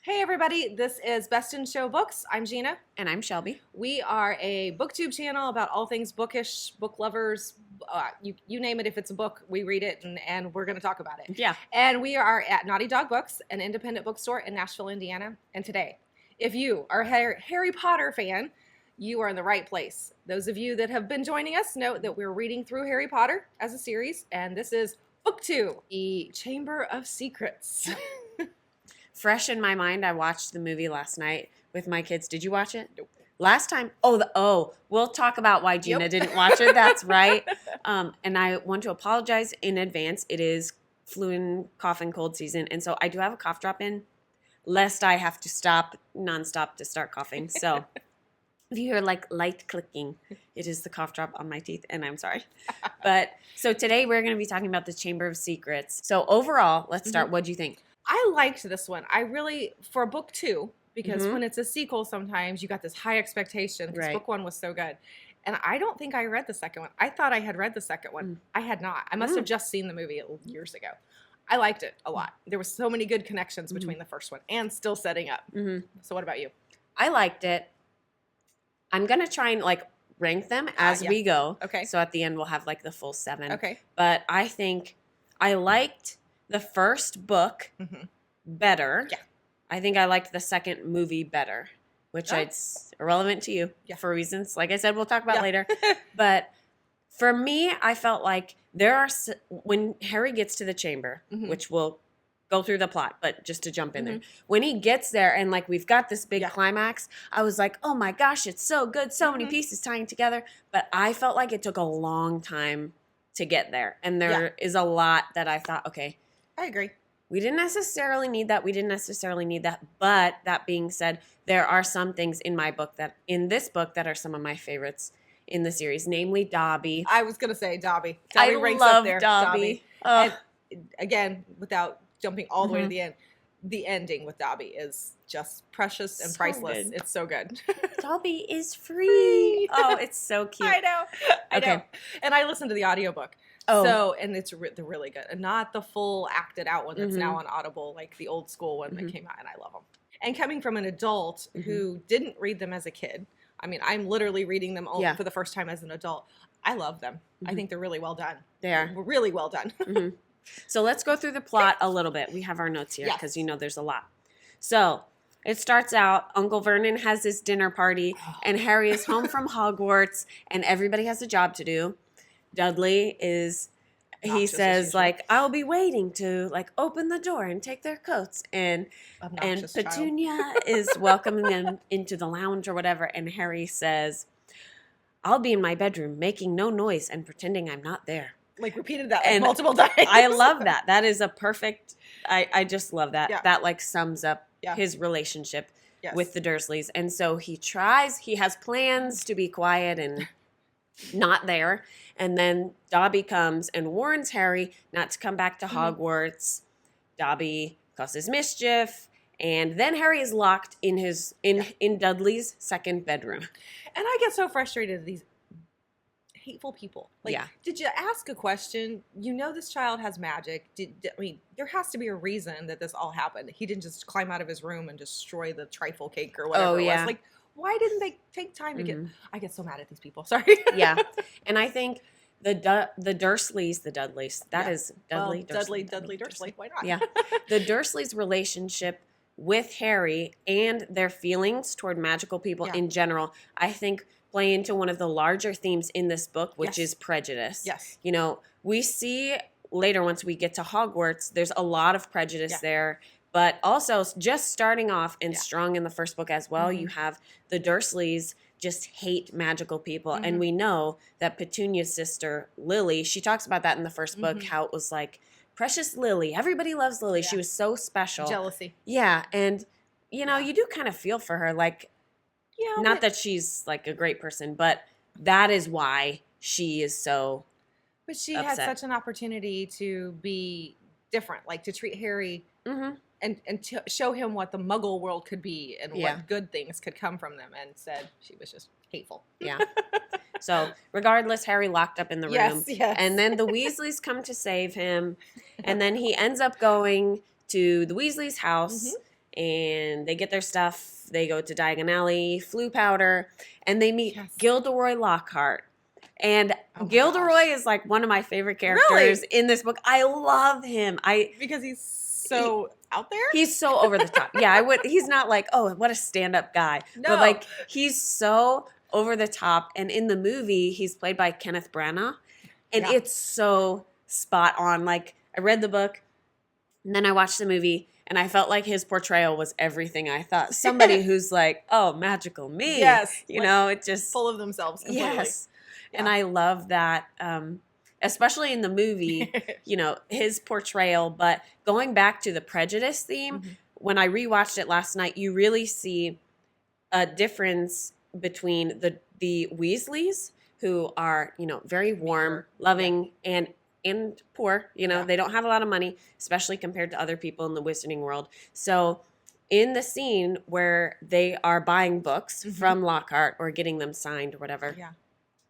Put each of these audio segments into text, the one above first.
Hey everybody, this is Best in Show Books. I'm Gina. And I'm Shelby. We are a booktube channel about all things bookish, book lovers. You name it, if it's a book, we read it and we're going to talk about it. Yeah. And we are at Naughty Dog Books, an independent bookstore in Nashville, Indiana. And today, if you are a Harry Potter fan, you are in the right place. Those of you that have been joining us know that we're reading through Harry Potter as a series, and this is Book 2, The Chamber of Secrets. Fresh in my mind, I watched the movie last night with my kids. Did you watch it? Nope. Last time, we'll talk about why Gina didn't watch it. That's right. And I want to apologize in advance. It is flu and cough and cold season, and so I do have a cough drop in, lest I have to stop nonstop to start coughing. So if you hear like light clicking, it is the cough drop on my teeth, and I'm sorry. But so today we're going to be talking about the Chamber of Secrets. So overall, let's start. What do you think? I liked this one. I really, for book 2, because when it's a sequel, sometimes you got this high expectation because book 1 was so good. And I don't think I read the second one. I thought I had read the second one. I had not. I must have just seen the movie years ago. I liked it a lot. There were so many good connections between the first one and still setting up. So what about you? I liked it. I'm going to try and rank them as we go. Okay. So at the end, we'll have the full 7. Okay. But I think I liked the first book better. Yeah. I think I liked the second movie better, which it's irrelevant to you for reasons, like I said, we'll talk about later. But for me, I felt like when Harry gets to the chamber, which we'll go through the plot, but just to jump in there. When he gets there and we've got this big climax, I was like, oh my gosh, it's so good. So many pieces tying together. But I felt like it took a long time to get there. And there is a lot that I thought, okay, I agree. We didn't necessarily need that. We didn't necessarily need that. But that being said, there are some things in this book that are some of my favorites in the series, namely Dobby. I was going to say Dobby. I ranks love up there. Dobby. And again, without jumping all the way to the end, the ending with Dobby is just precious and priceless. Good. It's so good. Dobby is free. Oh, it's so cute. I know. I know. And I listened to the audiobook. Oh. So, and they're really good. And not the full acted out one that's now on Audible, like the old school one that came out, and I love them. And coming from an adult who didn't read them as a kid, I mean, I'm literally reading them for the first time as an adult. I love them. I think they're really well done. They are. Really well done. So let's go through the plot a little bit. We have our notes here because there's a lot. So it starts out, Uncle Vernon has his dinner party, and Harry is home from Hogwarts, and everybody has a job to do. Dudley he says, I'll be waiting to, open the door and take their coats. And Petunia is welcoming them into the lounge or whatever, and Harry says, I'll be in my bedroom making no noise and pretending I'm not there. Repeated that multiple times. I love that. That is a perfect, I just love that. Yeah. That, sums up his relationship with the Dursleys. And so he has plans to be quiet and not there. And then Dobby comes and warns Harry not to come back to Hogwarts. Dobby causes mischief, and then Harry is locked in in Dudley's second bedroom. And I get so frustrated at these hateful people. Did you ask a question? You know this child has magic. There has to be a reason that this all happened. He didn't just climb out of his room and destroy the trifle cake or whatever it was. Why didn't they take time to get... I get so mad at these people. Sorry. Yeah. And I think the Dursleys, the Dudleys, that is Dudley. Well, Dudley Dursley. Why not? Yeah. The Dursleys' relationship with Harry and their feelings toward magical people in general, I think play into one of the larger themes in this book, which is prejudice. Yes. We see later, once we get to Hogwarts, there's a lot of prejudice there. But also, just starting off and strong in the first book as well, you have the Dursleys just hate magical people. And we know that Petunia's sister, Lily, she talks about that in the first book, how it was precious Lily. Everybody loves Lily. Yeah. She was so special. Jealousy. Yeah. And, you do kind of feel for her. Not that she's, a great person, but that is why she is so But she upset. had such an opportunity to be different, to treat Harry... And to show him what the Muggle world could be and what good things could come from them, and said she was just hateful. Yeah. So regardless, Harry locked up in the room. Yes. And then the Weasleys come to save him. And then he ends up going to the Weasleys' house. and they get their stuff. They go to Diagon Alley, Floo Powder, and they meet Gilderoy Lockhart. And Gilderoy is like one of my favorite characters in this book. I love him. Because he's so out there? He's so over the top. Yeah, he's not like, oh, what a stand-up guy. No. But like he's so over the top. And in the movie, he's played by Kenneth Branagh. And it's so spot on. Like I read the book and then I watched the movie and I felt like his portrayal was everything I thought. Somebody who's like, oh, magical me. Yes. You know, it just full of themselves completely. Yes. Yeah. And I love that, especially in the movie, you know, his portrayal. But going back to the prejudice theme, when I rewatched it last night, you really see a difference between the Weasleys, who are, you know, very warm, loving, and poor. You know, they don't have a lot of money, especially compared to other people in the wizarding world. So in the scene where they are buying books from Lockhart or getting them signed or whatever,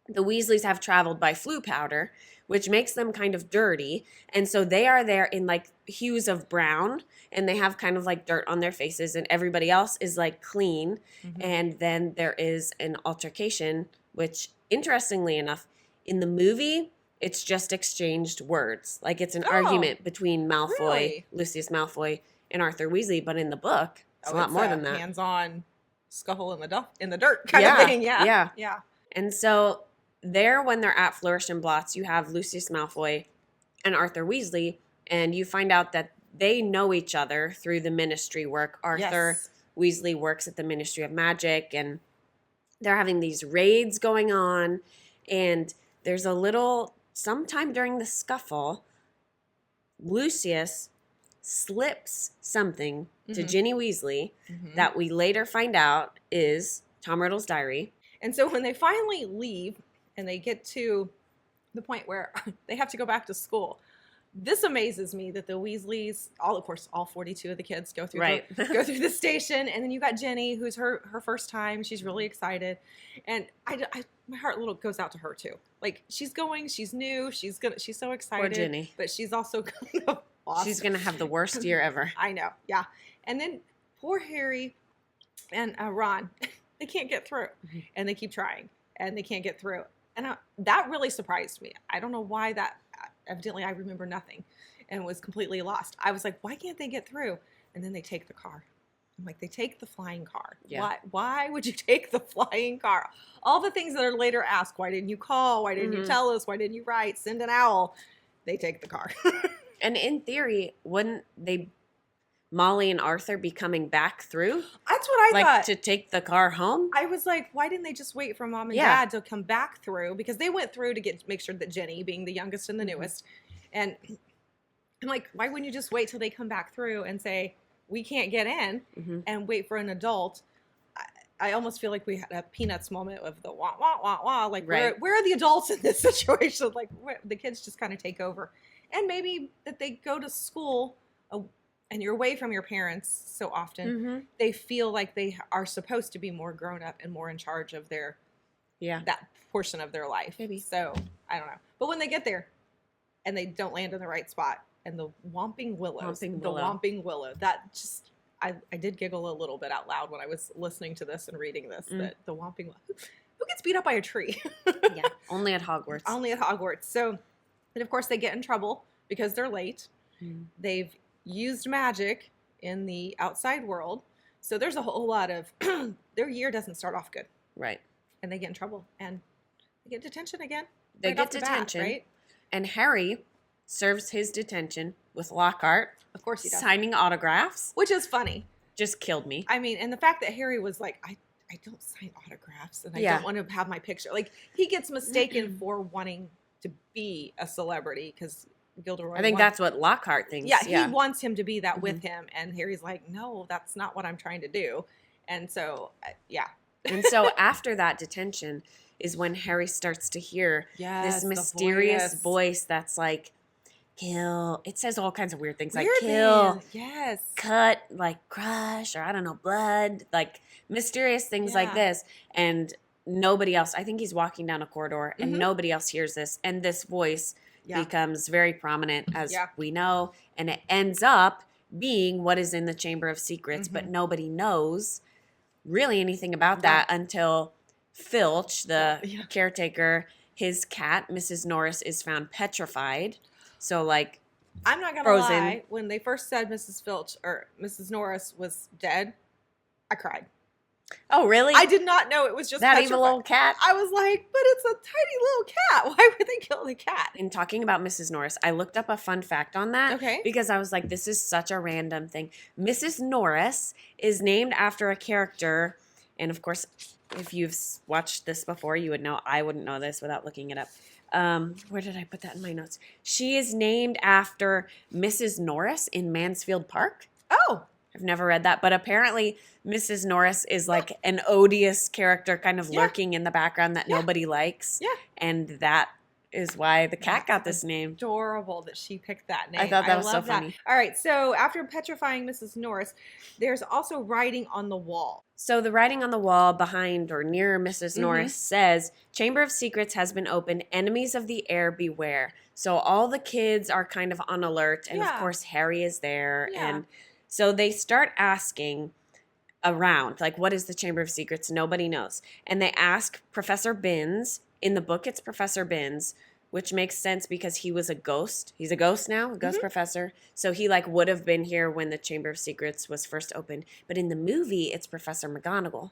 the Weasleys have traveled by Floo Powder, which makes them kind of dirty. And so they are there in like hues of brown, and they have kind of like dirt on their faces, and everybody else is like clean. And then there is an altercation, which interestingly enough, in the movie, it's just exchanged words. Like it's an argument between Malfoy, Lucius Malfoy, and Arthur Weasley. But in the book, it's a lot more than that. Hands-on scuffle in the dirt kind of thing. Yeah. And so there, when they're at Flourish and Blotts, you have Lucius Malfoy and Arthur Weasley, and you find out that they know each other through the ministry work. Arthur Weasley works at the Ministry of Magic, and they're having these raids going on, and there's a little, sometime during the scuffle, Lucius slips something to Ginny Weasley that we later find out is Tom Riddle's diary. And so when they finally leave and they get to the point where they have to go back to school, this amazes me that the Weasleys, all 42 of the kids go through go through the station, and then you got Jenny, who's her first time. She's really excited, and my heart goes out to her too. Like she's new, she's so excited. Poor Jenny, but she's also kind of lost. She's gonna have the worst year ever. I know, yeah. And then poor Harry and Ron, they can't get through, and they keep trying, and they can't get through, and that really surprised me. I don't know why that. Evidently, I remember nothing and was completely lost. I was like, why can't they get through? And then they take the car. I'm like, they take the flying car. Yeah. Why would you take the flying car? All the things that are later asked, why didn't you call? Why didn't you tell us? Why didn't you write? Send an owl. They take the car. And in theory, wouldn't Molly and Arthur be coming back through? That's what I thought. To take the car home? I was like, why didn't they just wait for Mom and Dad to come back through? Because they went through to make sure that Jenny, being the youngest and the newest, and I'm like, why wouldn't you just wait till they come back through and say, we can't get in, and wait for an adult? I almost feel like we had a Peanuts moment of the wah, wah, wah, wah. Like, where are the adults in this situation? Like, the kids just kind of take over. And maybe that they go to school and you're away from your parents so often, they feel like they are supposed to be more grown up and more in charge of that portion of their life. Maybe. So, I don't know. But when they get there and they don't land in the right spot, and the Whomping Willow, that just, I did giggle a little bit out loud when I was listening to this and reading this, that the Whomping Willow, who gets beat up by a tree? Only at Hogwarts. Only at Hogwarts. So, and of course they get in trouble because they're late. They've used magic in the outside world. So there's a whole lot of, their year doesn't start off good. Right. And they get in trouble. And they get detention again. They get detention. Right? And Harry serves his detention with Lockhart. Of course he does. Signing autographs. Which is funny. Just killed me. I mean, and the fact that Harry was like, I don't sign autographs and I don't want to have my picture. Like, he gets mistaken for wanting to be a celebrity because Gilderoy. I think that's what Lockhart thinks. Yeah, he wants him to be that with him. And Harry's like, no, that's not what I'm trying to do. And so, And so after that detention is when Harry starts to hear this mysterious voice that's like, kill. It says all kinds of weird things like kill, cut, like crush, or I don't know, blood, like mysterious things like this. And nobody else, I think he's walking down a corridor and nobody else hears this. And this voice becomes very prominent, as we know. And it ends up being what is in the Chamber of Secrets, but nobody knows really anything about that until Filch, the caretaker, his cat, Mrs. Norris, is found petrified. So, like, I'm not gonna lie. When they first said Mrs. Filch or Mrs. Norris was dead, I cried. Oh, really? I did not know it was just that evil little cat. I was like, but it's a tiny little cat. Why would they kill the cat? In talking about Mrs. Norris, I looked up a fun fact on that. Okay. Because I was like, this is such a random thing. Mrs. Norris is named after a character, and of course, if you've watched this before, you would know. I wouldn't know this without looking it up. Where did I put that in my notes? She is named after Mrs. Norris in Mansfield Park. Oh. I've never read that, but apparently Mrs. Norris is like an odious character kind of lurking in the background that nobody likes. Yeah. And that is why the cat got this name. Adorable that she picked that name. I thought that was so funny. All right, so after petrifying Mrs. Norris, there's also writing on the wall. So the writing on the wall behind or near Mrs. Norris says, Chamber of Secrets has been opened. Enemies of the air beware. So all the kids are kind of on alert. And of course, Harry is there. Yeah. And so they start asking around, like, what is the Chamber of Secrets? Nobody knows. And they ask Professor Binns. In the book, it's Professor Binns, which makes sense because he was a ghost. He's a ghost now, a ghost professor. So he, like, would have been here when the Chamber of Secrets was first opened. But in the movie, it's Professor McGonagall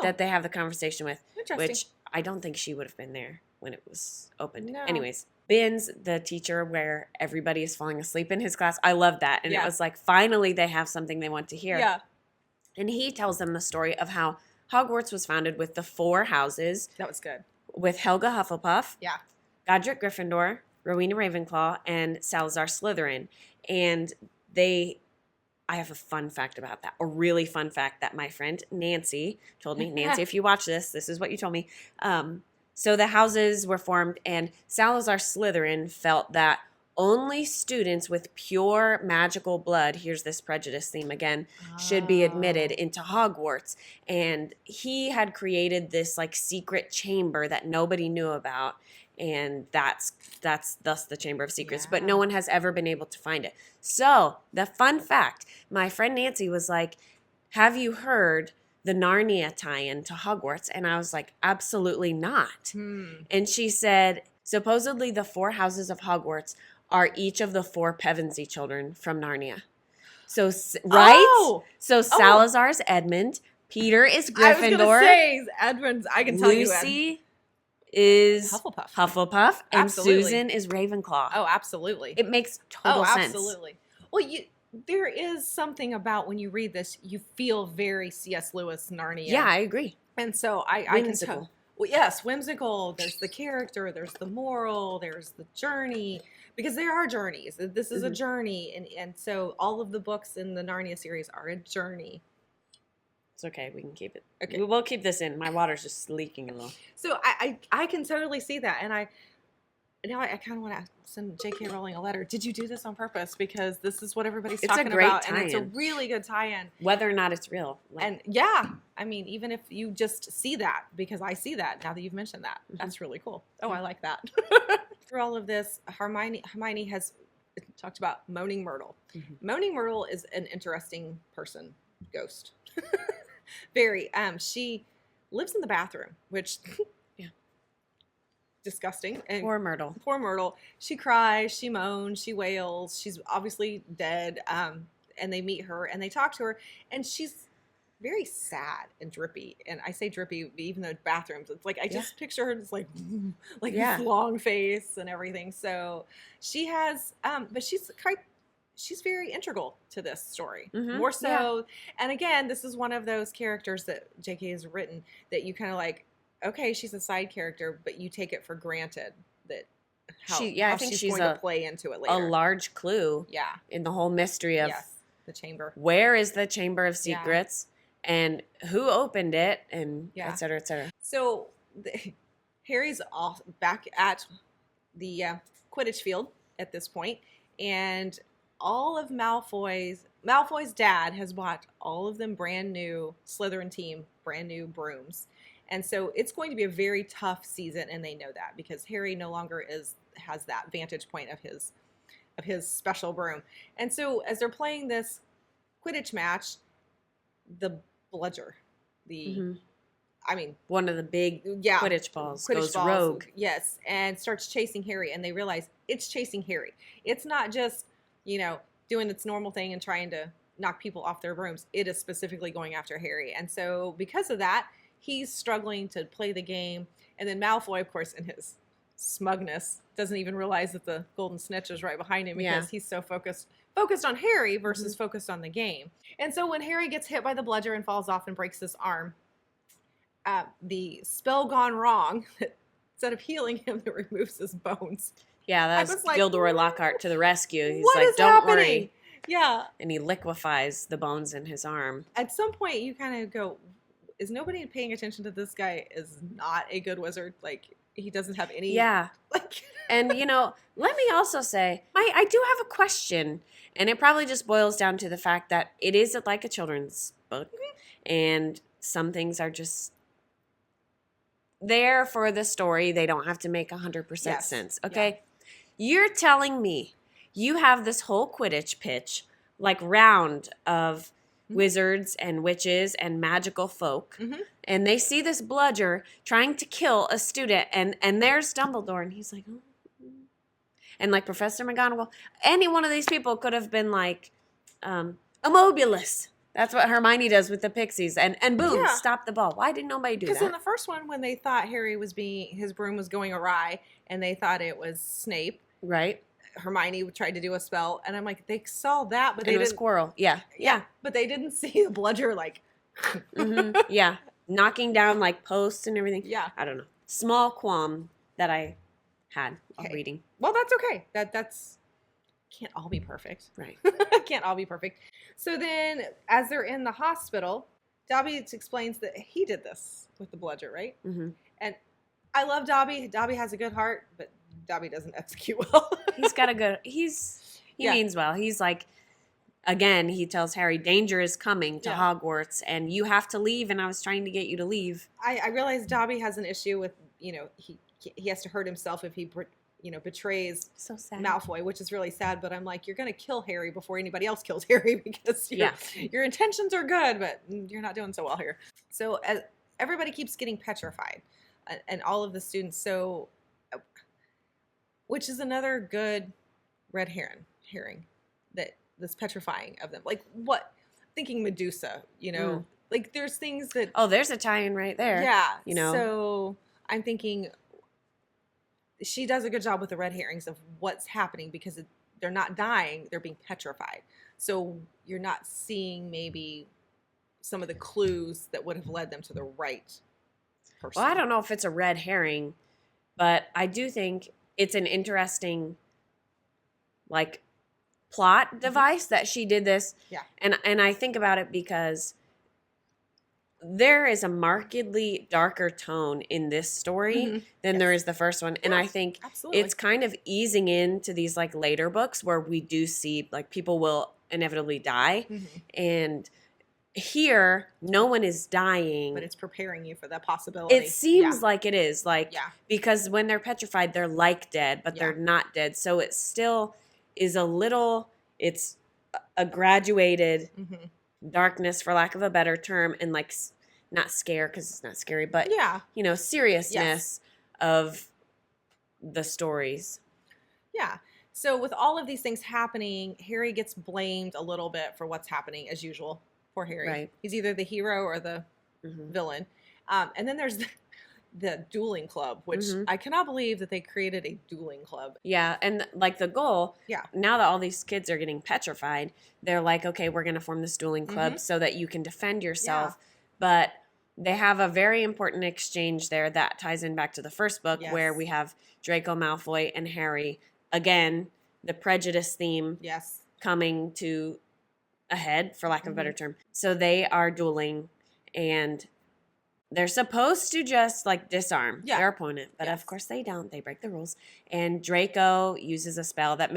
that they have the conversation with, which I don't think she would have been there when it was opened. No. Anyways. Binns, the teacher where everybody is falling asleep in his class. I love that. And it was like, finally they have something they want to hear. Yeah. And he tells them the story of how Hogwarts was founded with the 4 houses. That was good. With Helga Hufflepuff. Yeah. Godric Gryffindor, Rowena Ravenclaw, and Salazar Slytherin. And I have a fun fact about that. A really fun fact that my friend Nancy told me. Nancy, if you watch this, this is what you told me. So the houses were formed, and Salazar Slytherin felt that only students with pure magical blood, here's this prejudice theme again, should be admitted into Hogwarts. And he had created this like secret chamber that nobody knew about, and that's thus the Chamber of Secrets. But no one has ever been able to find it. So the fun fact, my friend Nancy was like, have you heard the Narnia tie-in to Hogwarts? And I was like, absolutely not. And she said, supposedly the 4 houses of Hogwarts are each of the 4 Pevensey children from Narnia. So, right? So Salazar's Edmund, Peter is Gryffindor. I was going to say Edmund, I can tell you. Lucy is Hufflepuff. And Susan is Ravenclaw. Oh, absolutely. It makes total sense. Absolutely. Well, there is something about when you read this, you feel very C.S. Lewis Narnia. Yeah, I agree. And so I can tell. Well, yes, whimsical. There's the character. There's the moral. There's the journey. Because there are journeys. This is a journey. And so all of the books in the Narnia series are a journey. It's okay. We can keep it. Okay. We'll keep this in. My water's just leaking a little. So I can totally see that. And I kind of want to send J.K. Rowling a letter. Did you do this on purpose? Because this is what everybody's talking about. Tie-in. And it's a really good tie-in. Whether or not it's real. And I mean, even if you just see that, because I see that now that you've mentioned that, that's really cool. Oh, I like that. Through all of this, Hermione has talked about Moaning Myrtle. Moaning Myrtle is an interesting person, ghost. Very. She lives in the bathroom, which disgusting. And poor Myrtle. Poor Myrtle. She cries, she moans, she wails. She's obviously dead. And they meet her and they talk to her, and she's very sad and drippy. And I say drippy, even though bathrooms, it's like I just picture her just like this long face and everything. So she has, but she's very integral to this story, more so. And again, this is one of those characters that J.K. has written that you kind of like, okay, she's a side character, but you take it for granted that how I think she's going to play into it later. A large clue in the whole mystery of the chamber. Where is the Chamber of Secrets and who opened it, and et cetera, et cetera. So Harry's off back at the Quidditch field at this point, and all of Malfoy's dad has bought all of them brand new Slytherin team, brand new brooms. And so it's going to be a very tough season, and they know that because Harry no longer has that vantage point of his of his special broom. And so as they're playing this Quidditch match, the bludger, one of the big Quidditch balls goes rogue. Yes, and starts chasing Harry, and they realize it's chasing Harry. It's not just, doing its normal thing and trying to knock people off their brooms. It is specifically going after Harry. And so because of that, he's struggling to play the game. And then Malfoy, of course, in his smugness, doesn't even realize that the golden snitch is right behind him because he's so focused on Harry versus focused on the game. And so when Harry gets hit by the bludger and falls off and breaks his arm, the spell gone wrong, instead of healing him, it removes his bones. Yeah, that's like, Gilderoy Lockhart to the rescue. He's what like, is don't happening? worry. Yeah. And he liquefies the bones in his arm. At some point, you kind of go, is nobody paying attention to this guy is not a good wizard? Like, he doesn't have any... Yeah. Like... And, let me also say, I do have a question. And it probably just boils down to the fact that it is like a children's book. And some things are just there for the story. They don't have to make 100% sense. Okay? Yeah. You're telling me you have this whole Quidditch pitch, like round of wizards and witches and magical folk. And they see this bludger trying to kill a student. And there's Dumbledore. And he's like, oh. And like Professor McGonagall, any one of these people could have been like, Immobulus. That's what Hermione does with the pixies. And boom, stop the ball. Why didn't nobody do that? Because in the first one, when they thought his broom was going awry, and they thought it was Snape. Right. Hermione tried to do a spell, and I'm like, they saw that, but they didn't. It was Squirrel. Yeah. But they didn't see the bludger like. Yeah. Knocking down like posts and everything. Yeah. I don't know. Small qualm that I had while reading. Well, that's okay. That's can't all be perfect. Right. Can't all be perfect. So then, as they're in the hospital, Dobby explains that he did this with the bludger, right? And I love Dobby. Dobby has a good heart, but Dobby doesn't execute well. He means well. He's like, again, he tells Harry, danger is coming to Hogwarts, and you have to leave, and I was trying to get you to leave. I realize Dobby has an issue with, he has to hurt himself if he, betrays Malfoy, which is really sad, but I'm like, you're going to kill Harry before anybody else kills Harry because your intentions are good, but you're not doing so well here. So as everybody keeps getting petrified, and all of the students, which is another good red herring that's petrifying of them. Like what? Thinking Medusa, like there's things that... Oh, there's a tie-in right there. Yeah. So I'm thinking she does a good job with the red herrings of what's happening because they're not dying, they're being petrified. So you're not seeing maybe some of the clues that would have led them to the right person. Well, I don't know if it's a red herring, but I do think it's an interesting, like, plot device that she did this. Yeah. And I think about it because there is a markedly darker tone in this story than there is the first one. And I think it's kind of easing into these like later books where we do see like people will inevitably die. And here, no one is dying. But it's preparing you for that possibility. It seems like it is. Like, because when they're petrified, they're like dead, but they're not dead. So it still is it's a graduated darkness, for lack of a better term, and like not scare because it's not scary, but seriousness of the stories. Yeah. So with all of these things happening, Harry gets blamed a little bit for what's happening as usual. Poor Harry. Right. He's either the hero or the villain. And then there's the dueling club, which I cannot believe that they created a dueling club. Yeah, and like the goal, now that all these kids are getting petrified, they're like, okay, we're going to form this dueling club so that you can defend yourself. But they have a very important exchange there that ties in back to the first book where we have Draco Malfoy and Harry. Again, the prejudice theme coming to a head, for lack of a better term. So they are dueling, and they're supposed to just like disarm their opponent, but of course they don't. They break the rules. And Draco uses a spell that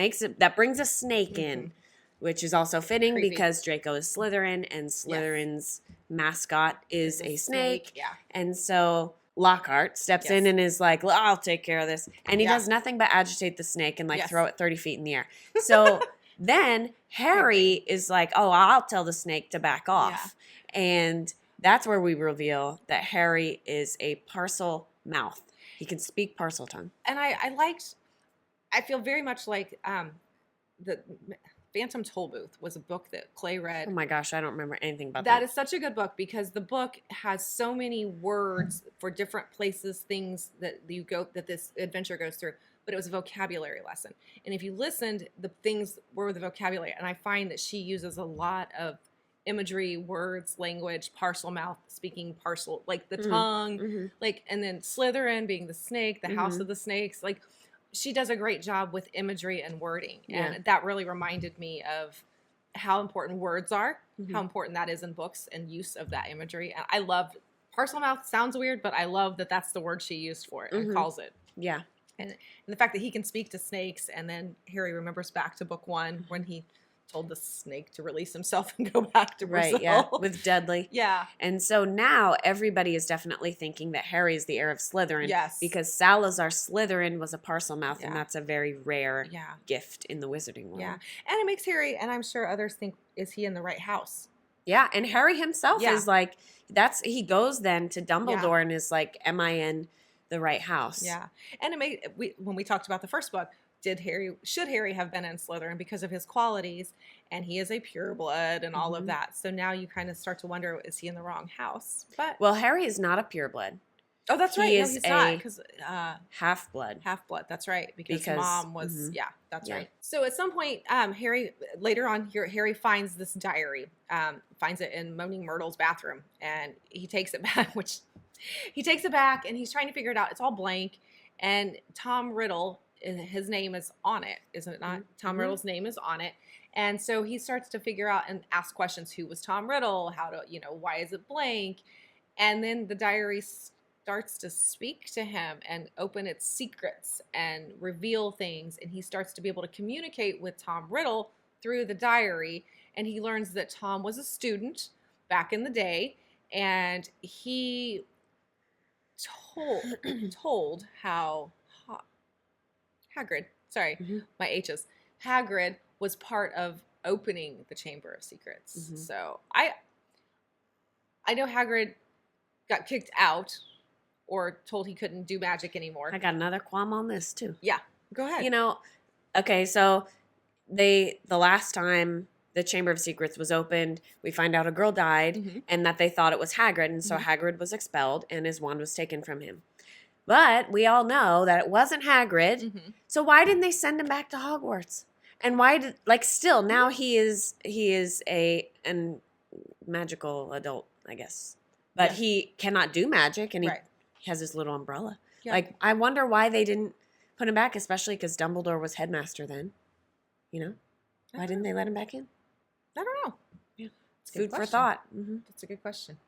brings a snake in, which is also fitting because Draco is Slytherin, and Slytherin's mascot is a snake. Yeah. And so Lockhart steps in and is like, well, I'll take care of this. And he does nothing but agitate the snake and like throw it 30 feet in the air. So then Harry is like, oh, I'll tell the snake to back off. Yeah. And that's where we reveal that Harry is a parcel mouth. He can speak parcel tongue. And I feel very much like the Phantom Tollbooth was a book that Clay read. Oh my gosh, I don't remember anything about that. That is such a good book because the book has so many words for different places, things that you go, that this adventure goes through. But it was a vocabulary lesson. And if you listened, the things were the vocabulary. And I find that she uses a lot of imagery, words, language, parcel mouth, speaking parcel, like the tongue, like, and then Slytherin being the snake, the house of the snakes, like, she does a great job with imagery and wording. And that really reminded me of how important words are, how important that is in books and use of that imagery. And I love parcel mouth. Sounds weird, but I love that that's the word she used for it and calls it. Yeah. And the fact that he can speak to snakes, and then Harry remembers back to book 1 when he told the snake to release himself and go back to Brazil. Right, yeah, with Dudley. Yeah. And so now everybody is definitely thinking that Harry is the heir of Slytherin. Yes. Because Salazar Slytherin was a parcel mouth, and that's a very rare gift in the wizarding world. Yeah. And it makes Harry, and I'm sure others think, is he in the right house? Yeah, and Harry himself is like, he goes then to Dumbledore and is like, am I in the right house? Yeah. And when we talked about the first book, should Harry have been in Slytherin because of his qualities, and he is a pureblood and all of that. So now you kind of start to wonder, is he in the wrong house? But well, Harry is not a pureblood. Oh, that's right. He is half-blood. Half-blood. That's right. Because mom was, that's right. So at some point, Harry, later on here, Harry finds this diary, finds it in Moaning Myrtle's bathroom, and he takes it back, and he's trying to figure it out. It's all blank. And Tom Riddle, his name is on it, isn't it not? Tom Riddle's name is on it. And so he starts to figure out and ask questions. Who was Tom Riddle? Why is it blank? And then the diary starts to speak to him and open its secrets and reveal things. And he starts to be able to communicate with Tom Riddle through the diary. And he learns that Tom was a student back in the day. And he told how Hagrid, my H's, Hagrid was part of opening the Chamber of Secrets. So I know Hagrid got kicked out or told he couldn't do magic anymore. I got another qualm on this too. Yeah, go ahead. Okay, so the last time the Chamber of Secrets was opened, we find out a girl died and that they thought it was Hagrid, and so Hagrid was expelled and his wand was taken from him. But we all know that it wasn't Hagrid. So why didn't they send him back to Hogwarts? And why did, still, now he is a magical adult, I guess. But he cannot do magic, and he has his little umbrella. Yeah. I wonder why they didn't put him back, especially because Dumbledore was headmaster then. Why didn't they let him back in? I don't know. Yeah. It's food for thought. That's a good question.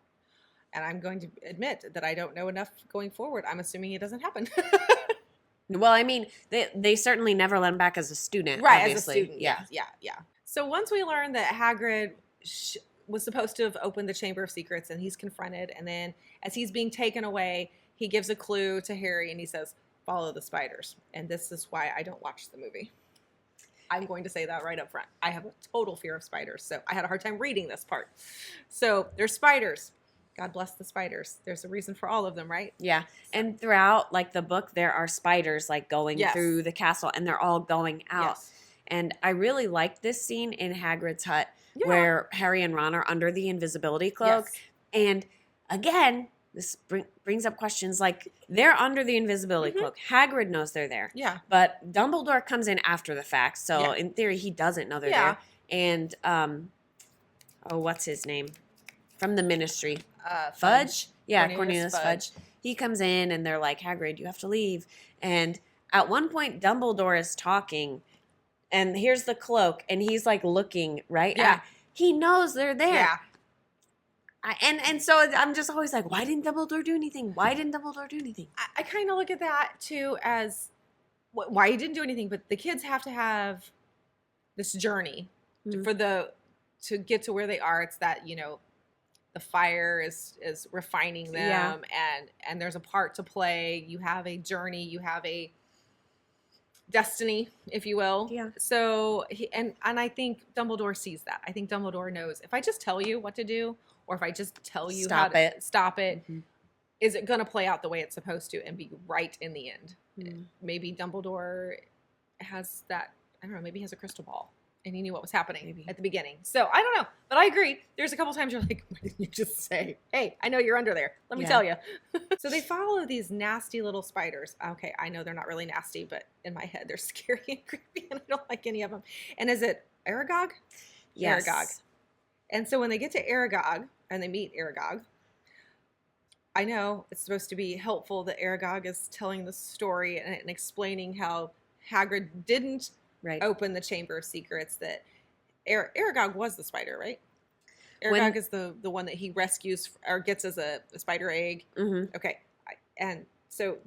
And I'm going to admit that I don't know enough going forward. I'm assuming it doesn't happen. Well, I mean, they certainly never let him back as a student. Right, obviously. As a student. Yeah. So once we learn that Hagrid was supposed to have opened the Chamber of Secrets, and he's confronted, and then as he's being taken away, he gives a clue to Harry, and he says, follow the spiders. And this is why I don't watch the movie. I'm going to say that right up front. I have a total fear of spiders, so I had a hard time reading this part. So there's spiders. God bless the spiders. There's a reason for all of them, right? Yeah. And throughout the book, there are spiders going through the castle, and they're all going out. Yes. And I really like this scene in Hagrid's hut where Harry and Ron are under the invisibility cloak. Yes. And again, this brings up questions they're under the invisibility cloak. Hagrid knows they're there. Yeah. But Dumbledore comes in after the fact, so in theory, he doesn't know they're there. And, what's his name? From the Ministry. Fudge? Yeah, Cornelius Fudge. He comes in and they're like, Hagrid, you have to leave. And at one point, Dumbledore is talking, and here's the cloak, and he's looking right at. He knows they're there. Yeah. And so I'm just always like, why didn't Dumbledore do anything? Why didn't Dumbledore do anything? I kind of look at that too as why he didn't do anything, but the kids have to have this journey to get to where they are. It's that, the fire is refining them, and there's a part to play. You have a journey. You have a destiny, if you will. Yeah. So and I think Dumbledore sees that. I think Dumbledore knows, if I just tell you what to do, or if I just tell you how to stop it, is it going to play out the way it's supposed to and be right in the end? Maybe Dumbledore has that, I don't know, maybe he has a crystal ball and he knew what was happening at the beginning. So I don't know, but I agree. There's a couple times you're like, why didn't you just say, hey, I know you're under there. Let me tell you. So they follow these nasty little spiders. Okay, I know they're not really nasty, but in my head they're scary and creepy and I don't like any of them. And is it Aragog? Yes. Aragog. And so when they get to Aragog and they meet Aragog, I know it's supposed to be helpful that Aragog is telling the story and explaining how Hagrid didn't open the Chamber of Secrets, that Aragog was the spider, right? Aragog is the one that he rescues or gets as a spider egg. Okay. And so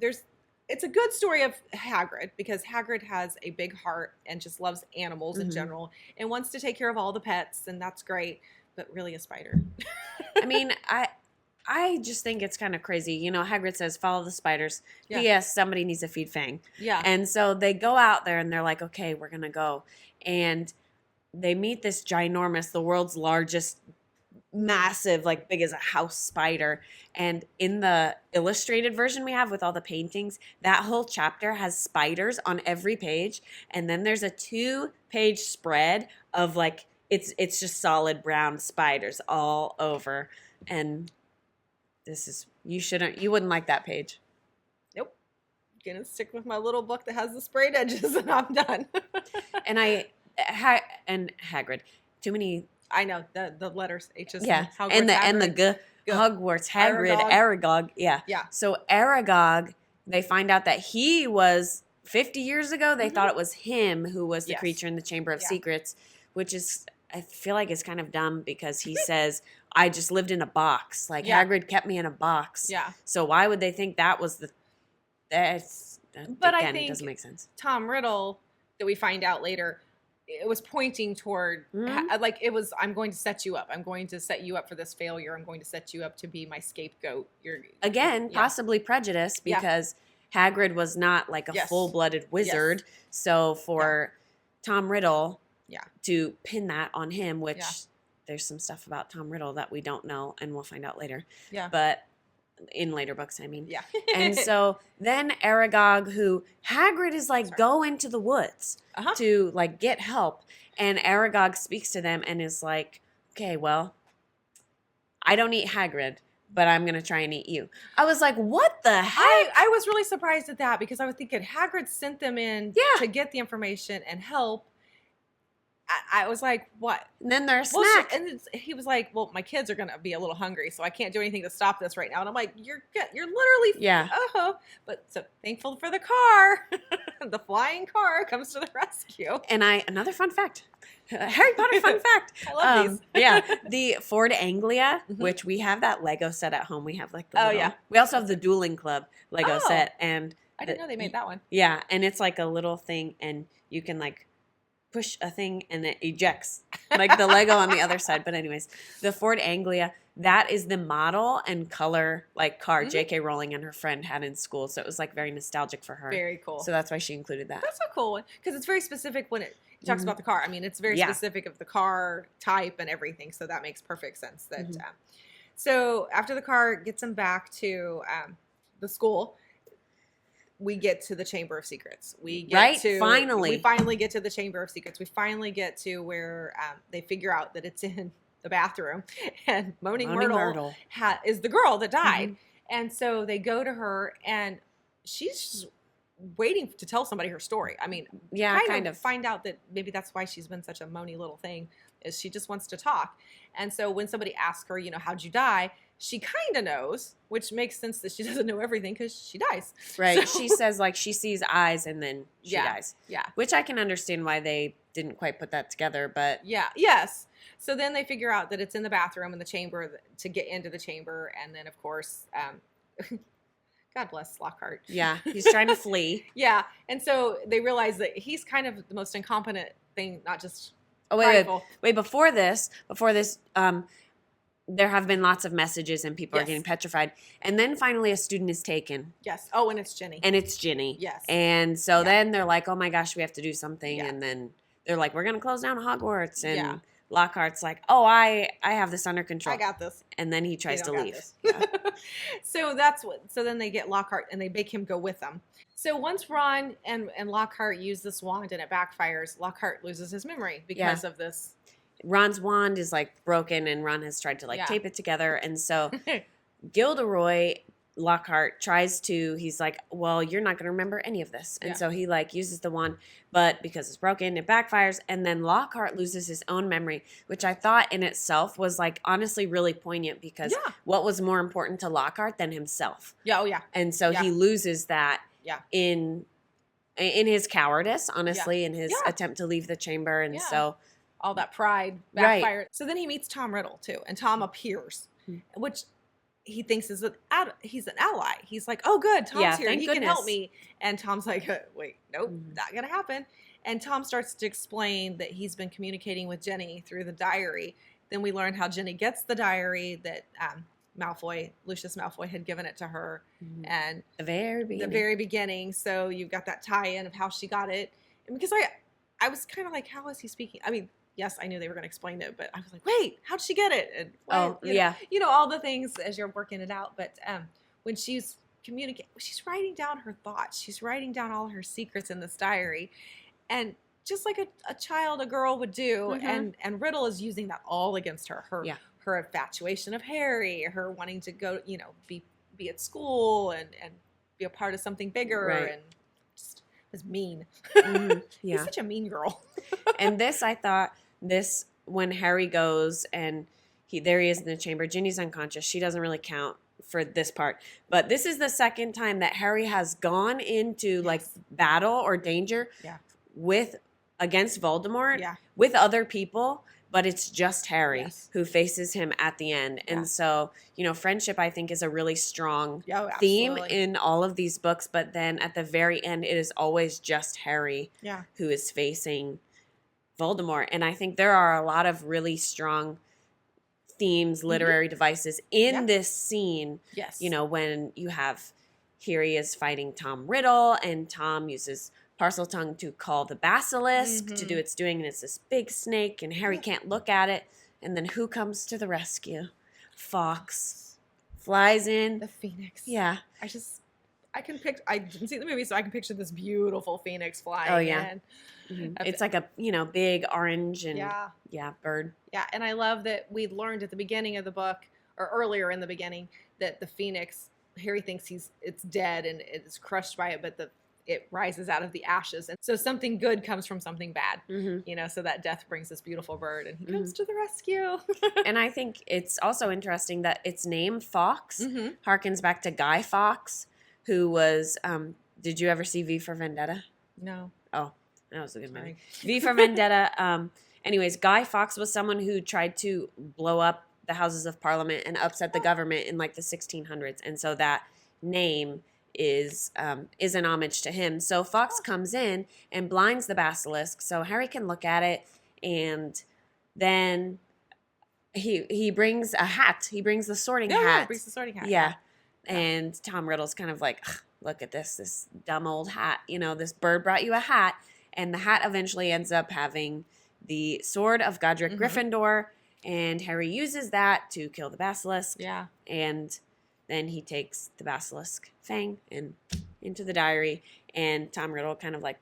it's a good story of Hagrid, because Hagrid has a big heart and just loves animals in general and wants to take care of all the pets, and that's great, but really a spider. I mean, I just think it's kind of crazy. You know, Hagrid says, follow the spiders. Yeah. P.S. Somebody needs to feed Fang. Yeah. And so they go out there and they're like, okay, we're going to go. And they meet this ginormous, the world's largest, massive, like big as a house spider. And in the illustrated version we have with all the paintings, that whole chapter has spiders on every page. And then there's a 2-page spread of like, it's just solid brown spiders all over. And you wouldn't like that page. Nope. I'm gonna stick with my little book that has the sprayed edges and I'm done. And Hagrid, too many. I know the letters H's. Yeah. Hogwarts, and the Hagrid, Hogwarts, Hagrid, Aragog. Yeah. Yeah. So Aragog, they find out that he was 50 years ago. They thought it was him who was the creature in the Chamber of Secrets, which is, I feel like, it's kind of dumb, because he says, I just lived in a box. Like Hagrid kept me in a box. Yeah. So why would they think that was but I think it doesn't make sense. Tom Riddle, that we find out later, it was pointing toward, like it was, I'm going to set you up. I'm going to set you up for this failure. I'm going to set you up to be my scapegoat. Possibly prejudice, because Hagrid was not like a full-blooded wizard. So for Tom Riddle to pin that on him, which there's some stuff about Tom Riddle that we don't know, and we'll find out later. Yeah. But in later books, I mean. Yeah. And so then Aragog, who Hagrid is like, go into the woods to like get help. And Aragog speaks to them and is like, okay, well, I don't eat Hagrid, but I'm going to try and eat you. I was like, what the heck? I was really surprised at that, because I was thinking Hagrid sent them in to get the information and help. I was like, what? And then there's a snack. And he was like, well, my kids are going to be a little hungry, so I can't do anything to stop this right now. And I'm like, you're literally, But so thankful for the car. The flying car comes to the rescue. And another fun fact. Harry Potter fun fact. I love these. The Ford Anglia, which we have that Lego set at home. We have like the we also have the Dueling Club Lego set. And I didn't know they made that one. Yeah, and it's like a little thing, and you can like push a thing and it ejects like the Lego on the other side. But anyways, the Ford Anglia, that is the model and color like car J.K. Rowling and her friend had in school. So it was like very nostalgic for her. Very cool. So that's why she included that. That's a cool one, because it's very specific when it talks about the car. I mean, it's very specific of the car type and everything. So that makes perfect sense. That so after the car gets them back to the school, we get to the Chamber of Secrets. We finally get to the Chamber of Secrets. We finally get to where they figure out that it's in the bathroom, and Moaning Myrtle is the girl that died. And so they go to her, and she's just waiting to tell somebody her story. I mean, kind of find out that maybe that's why she's been such a moany little thing, is she just wants to talk. And so when somebody asks her, how'd you die? She kind of knows, which makes sense that she doesn't know everything, because she dies. Right. So, she says like she sees eyes and then she dies. Yeah. Which I can understand why they didn't quite put that together, but. Yeah. Yes. So then they figure out that it's in the bathroom in the chamber to get into the chamber. And then, of course, God bless Lockhart. Yeah. He's trying to flee. Yeah. And so they realize that he's kind of the most incompetent thing, not just. Oh, wait. Before this, there have been lots of messages and people are Yes. getting petrified. And then finally a student is taken. Yes. Oh, and it's Ginny. And it's Ginny. Yes. And so then they're like, oh my gosh, we have to do something. Yeah. And then they're like, we're going to close down Hogwarts. And Yeah. Lockhart's like, oh, I have this under control. I got this. And then he tries You to don't got leave. this. Yeah. So then they get Lockhart and they make him go with them. So once Ron and Lockhart use this wand and it backfires, Lockhart loses his memory because of this. Ron's wand is like broken and Ron has tried to like tape it together. And so Gilderoy Lockhart tries to, he's like, well, you're not going to remember any of this. And so he like uses the wand, but because it's broken, it backfires. And then Lockhart loses his own memory, which I thought in itself was like honestly really poignant because what was more important to Lockhart than himself? Yeah. Oh, yeah. And so he loses that in his cowardice, honestly, in his attempt to leave the chamber. And so all that pride backfired. Right. So then he meets Tom Riddle too, and Tom appears, which he thinks he's an ally. He's like, oh, good, Tom's here. He can help me. And Tom's like, wait, nope, not going to happen. And Tom starts to explain that he's been communicating with Jenny through the diary. Then we learn how Jenny gets the diary that Lucius Malfoy had given it to her. And the very beginning. So you've got that tie-in of how she got it. And because I was kind of like, how is he speaking? I mean, yes, I knew they were going to explain it, but I was like, wait, how'd she get it? And you know, all the things as you're working it out. But when she's communicating, she's writing down her thoughts. She's writing down all her secrets in this diary. And just like a girl would do. And Riddle is using that all against her. Her infatuation of Harry, her wanting to go, you know, be at school and be a part of something bigger and just was mean. He's such a mean girl. And I thought when Harry goes and there he is in the chamber, Ginny's unconscious. She doesn't really count for this part. But this is the second time that Harry has gone into like battle or danger against Voldemort with other people. But it's just Harry who faces him at the end. And so, you know, friendship, I think, is a really strong theme in all of these books. But then at the very end, it is always just Harry who is facing Voldemort. And I think there are a lot of really strong themes, literary devices in this scene. Yes. You know, when you have here he is fighting Tom Riddle and Tom uses Parseltongue to call the basilisk to do its doing, and it's this big snake, and Harry can't look at it. And then who comes to the rescue? Fawkes flies in. The Phoenix. Yeah. I didn't see the movie, so I can picture this beautiful Phoenix flying. Oh yeah. It's like a big orange and bird. Yeah, and I love that we learned at the beginning of the book, or earlier in the beginning, that the Phoenix, Harry thinks it's dead and it's crushed by it, but it rises out of the ashes. And so something good comes from something bad, you know, so that death brings this beautiful bird and he comes to the rescue. And I think it's also interesting that its name, Fawkes, harkens back to Guy Fawkes, who was, did you ever see V for Vendetta? No. Oh, that was a good movie. V for Vendetta. Anyways, Guy Fawkes was someone who tried to blow up the Houses of Parliament and upset the government in like the 1600s. And so that name is an homage to him. So Fawkes comes in and blinds the basilisk so Harry can look at it, and then he brings a hat. He brings the sorting hat. Yeah, he brings the sorting hat. Yeah. And Tom Riddle's kind of like, look at this dumb old hat. You know, this bird brought you a hat. And the hat eventually ends up having the sword of Godric Gryffindor, and Harry uses that to kill the basilisk. Yeah. And then he takes the basilisk fang into the diary, and Tom Riddle kind of like,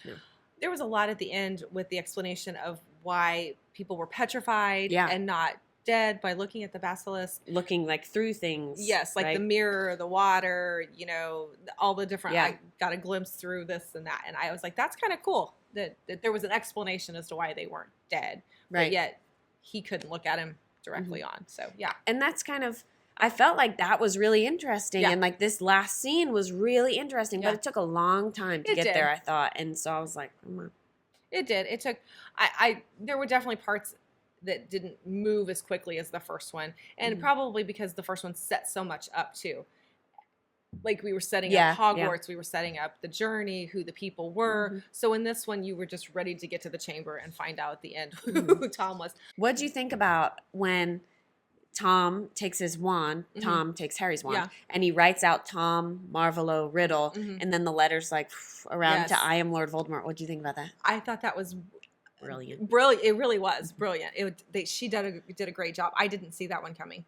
no. There was a lot at the end with the explanation of why people were petrified and not dead by looking at the basilisk. Looking like through things. Yes, like the mirror, the water, you know, all the different, I got a glimpse through this and that. And I was like, that's kind of cool that there was an explanation as to why they weren't dead. Right. But yet he couldn't look at him directly on. So, yeah. And that's kind of, I felt like that was really interesting. And like this last scene was really interesting, but it took a long time to get there, I thought. And so I was like, come on. It did. It took, there were definitely parts that didn't move as quickly as the first one. And probably because the first one set so much up too. Like we were setting up Hogwarts, we were setting up the journey, who the people were. So in this one, you were just ready to get to the chamber and find out at the end who Tom was. What did you think about when Tom takes his wand. Tom takes Harry's wand. Yeah. And he writes out Tom Marvolo Riddle. And then the letter's like around to I am Lord Voldemort. What do you think about that? I thought that was Brilliant. Brilliant. It really was brilliant. She did a great job. I didn't see that one coming.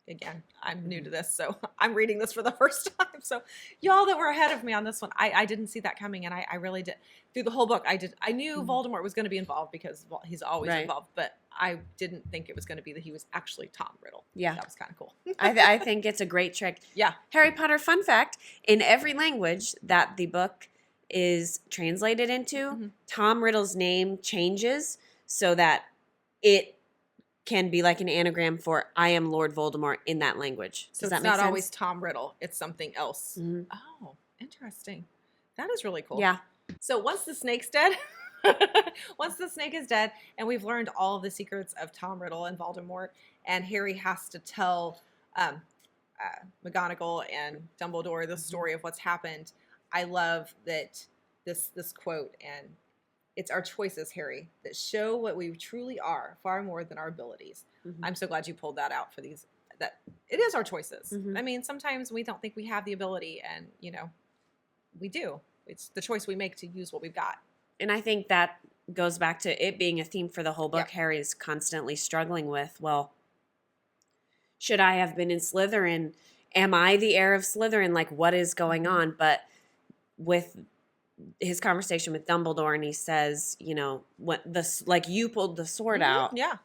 Again, I'm new to this, so I'm reading this for the first time. So y'all that were ahead of me on this one, I didn't see that coming, and I really did. Through the whole book, I knew Voldemort was going to be involved because, well, he's always involved, but I didn't think it was going to be that he was actually Tom Riddle. Yeah. That was kind of cool. I think it's a great trick. Yeah. Harry Potter fun fact, in every language that the book is translated into, Tom Riddle's name changes so that it can be like an anagram for I am Lord Voldemort in that language. So Does that it's make not sense? always Tom Riddle. It's something else. Oh, interesting. That is really cool. Yeah. So once the snake's dead, once the snake is dead, and we've learned all of the secrets of Tom Riddle and Voldemort, and Harry has to tell McGonagall and Dumbledore the story of what's happened, I love that this quote, and it's our choices, Harry, that show what we truly are, far more than our abilities. I'm so glad you pulled that out for these. That it is our choices. I mean, sometimes we don't think we have the ability, and we do. It's the choice we make to use what we've got. And I think that goes back to it being a theme for the whole book. Yep. Harry's constantly struggling with, well, should I have been in Slytherin? Am I the heir of Slytherin? Like, what is going on? But with his conversation with Dumbledore, and he says, what you pulled the sword out. Yeah.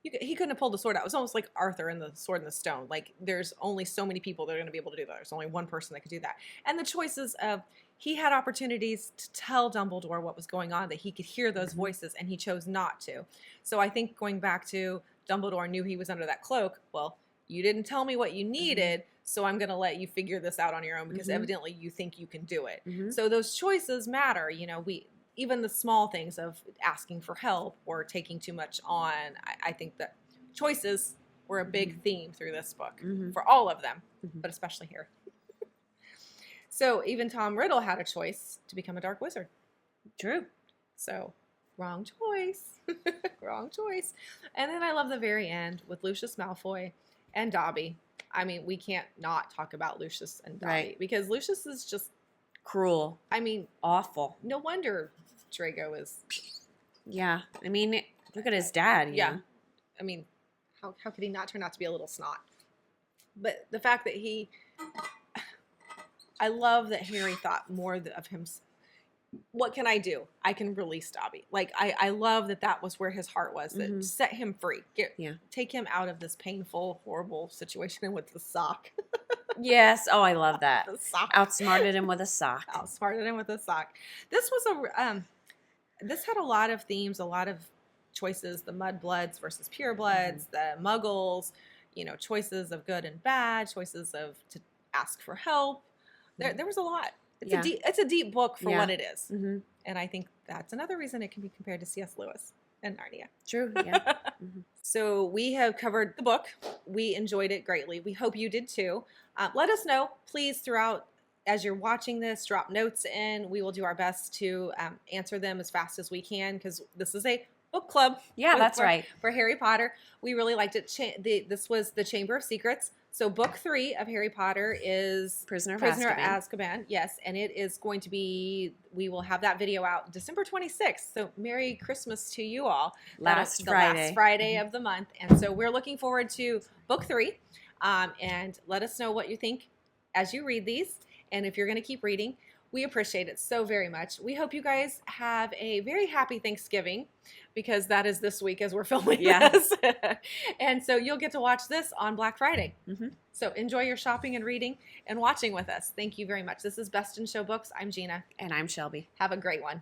He couldn't have pulled the sword out. It was almost like Arthur and the sword and the stone. Like, there's only so many people that are going to be able to do that. There's only one person that could do that. And the choices of, he had opportunities to tell Dumbledore what was going on, that he could hear those voices, and he chose not to. So I think going back to Dumbledore knew he was under that cloak. Well, you didn't tell me what you needed, so I'm going to let you figure this out on your own because evidently you think you can do it. So those choices matter. Even the small things of asking for help or taking too much on, I think that choices were a big theme through this book for all of them, but especially here. So even Tom Riddle had a choice to become a dark wizard. True. So wrong choice. Wrong choice. And then I love the very end with Lucius Malfoy and Dobby. I mean, we can't not talk about Lucius and Dobby because Lucius is just cruel. I mean, awful. No wonder Draco is. Yeah. I mean, look at his dad. Yeah. Know? I mean, how could he not turn out to be a little snot? But the fact that I love that Harry thought more of him. What can I do? I can release Dobby. Like, I love that was where his heart was, that set him free. Take him out of this painful, horrible situation with the sock. Yes. Oh, I love that. The sock. Outsmarted him with a sock. Outsmarted him with a sock. This was this had a lot of themes, a lot of choices, the mudbloods versus purebloods, the muggles, choices of good and bad, choices of to ask for help. There was a lot. It's a deep book for what it is. And I think that's another reason it can be compared to C.S. Lewis and Narnia. True, yeah. So we have covered the book. We enjoyed it greatly. We hope you did too. Let us know, please, throughout as you're watching this, drop notes in. We will do our best to answer them as fast as we can because this is a book club. Yeah, that's right. For Harry Potter. We really liked it. This was the Chamber of Secrets. So book 3 of Harry Potter is Prisoner of Azkaban. Yes, and it is going to be, we will have that video out December 26th. So Merry Christmas to you all. Last Friday of the month. And so we're looking forward to book 3. And let us know what you think as you read these. And if you're going to keep reading, we appreciate it so very much. We hope you guys have a very happy Thanksgiving because that is this week as we're filming this. And so you'll get to watch this on Black Friday. So enjoy your shopping and reading and watching with us. Thank you very much. This is Best in Show Books. I'm Gina. And I'm Shelby. Have a great one.